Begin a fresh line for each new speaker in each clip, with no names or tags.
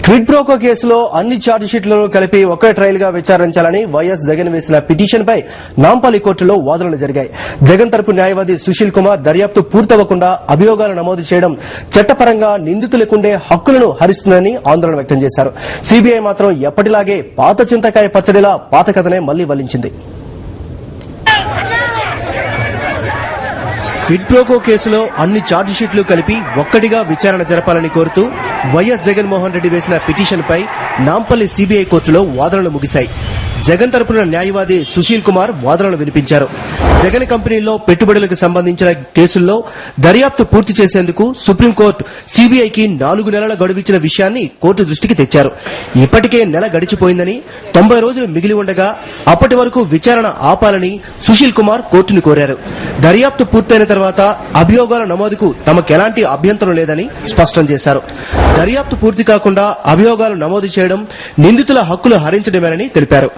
Quid pro quo కేసులో అన్ని ఛార్జిషీట్లను కలిపి ఒకే ట్రయల్ గా విచారించాలని వైఎస్ జగన్ వేసిన పిటిషన్ పై నాంపల్లి కోర్టులో వాదనలు జరిగాయి. జగన్ తరపు న్యాయవాది సుశీల్ కుమార్ దర్యాప్తు పూర్తవకుండా అభియోగాలు నమోదు చేయడం చట్టపరంగా నిందితులకుండే హక్కులను హరిస్తుందని ఆందోళన వ్యక్తం చేశారు. సీబీఐ మాత్రం ఎప్పటిలాగే పాత చింతకాయ పచ్చడిలా పాత కథనే మళ్లీ వల్లించింది. క్విడ్ ప్రోకో కేసులో అన్ని ఛార్జిషీట్లు కలిపి ఒక్కటిగా విచారణ జరపాలని కోరుతూ వైఎస్ జగన్మోహన్ రెడ్డి వేసిన పిటిషన్పై నాంపల్లి సీబీఐ కోర్టులో వాదనలు ముగిశాయి. జగన్ తరపున న్యాయవాది సుశీల్ కుమార్ వాదనలు వినిపించారు. జగన్ కంపెనీల్లో పెట్టుబడులకు సంబంధించిన కేసుల్లో దర్యాప్తు పూర్తి చేసేందుకు సుప్రీంకోర్టు సీబీఐకి 4 నెలల గడువిచ్చిన విషయాన్ని కోర్టు దృష్టికి తెచ్చారు. ఇప్పటికే నెల గడిచిపోయిందని, 90 రోజులు మిగిలి ఉండగా అప్పటి వరకు విచారణ ఆపాలని సుశీల్ కుమార్ కోర్టును కోరారు. దర్యాప్తు పూర్తయిన తర్వాత అభియోగాల నమోదుకు తమకెలాంటి అభ్యంతరం లేదని స్పష్టం చేశారు. దర్యాప్తు పూర్తి కాకుండా అభియోగాలు నమోదు చేయడం నిందితుల హక్కులు హరించడమేనని తెలిపారు.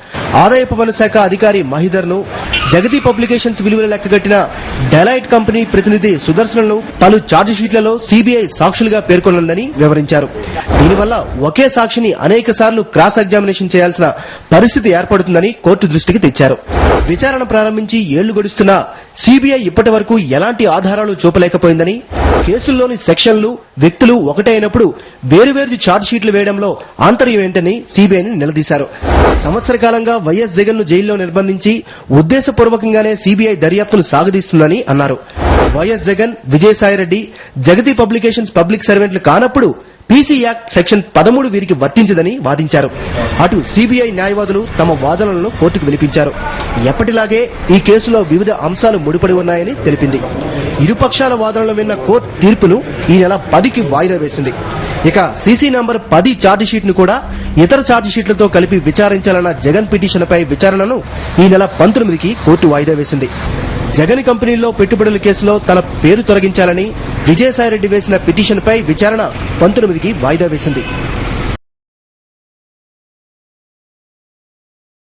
ఆదాయపు పన్ను శాఖ అధికారి మహిదర్ ను, జగతి పబ్లికేషన్స్ విలువలు లెక్కగట్టిన డెలైట్ కంపెనీ ప్రతినిధి సుదర్శన్లను పలు ఛార్జిషీట్లలో సీబీఐ సాక్షులుగా పేర్కొన్నదని వివరించారు. దీనివల్ల ఒకే సాక్షిని అనేక సార్లు క్రాస్ ఎగ్జామినేషన్ చేయాల్సిన పరిస్థితి ఏర్పడుతుందని కోర్టు దృష్టికి తెచ్చారు. విచారణ ప్రారంభించి ఏళ్లు గడుస్తున్నా సీబీఐ ఇప్పటి వరకు ఎలాంటి ఆధారాలు చూపలేకపోయిందని, కేసుల్లోని సెక్షన్లు, వ్యక్తులు ఒకటే అయినప్పుడు వేరువేరు ఛార్జిషీట్లు వేయడంలో ఆంతర్యం ఏంటని సీబీఐని నిలదీశారు. సంవత్సర కాలంగా వైఎస్ జగన్ ను జైల్లో నిర్బంధించి ఉద్దేశపూర్వకంగానే సీబీఐ దర్యాప్తును సాగదీస్తుందని అన్నారు. వైఎస్ జగన్, విజయసాయిరెడ్డి జగతి పబ్లికేషన్స్ పబ్లిక్ సర్వెంట్లు కానప్పుడు పీసీ యాక్ట్ సెక్షన్ 13 వీరికి వర్తించదని వాదించారు. అటు సీబీఐ న్యాయవాదులు తమ వాదనలను కోర్టుకు వినిపించారు. ఎప్పటిలాగే ఈ కేసులో వివిధ అంశాలు ముడిపడి ఉన్నాయని తెలిపింది. ఇరుపక్షాల వాదనలు విన్న కోర్టు తీర్పును ఈ నెల 10కి వాయిదా వేసింది. ఇక సీసీ నంబర్ 10 ఛార్జిషీట్ ను కూడా ఇతర ఛార్జిషీట్లతో కలిపి విచారించాలన్న జగన్ పిటిషన్పై విచారణను ఈ నెల 19కి కోర్టు వాయిదా వేసింది. జగన్ కంపెనీల్లో పెట్టుబడుల కేసులో తన పేరు తొలగించాలని విజయసాయిరెడ్డి వేసిన పిటిషన్పై విచారణ 19కి వాయిదా వేసింది.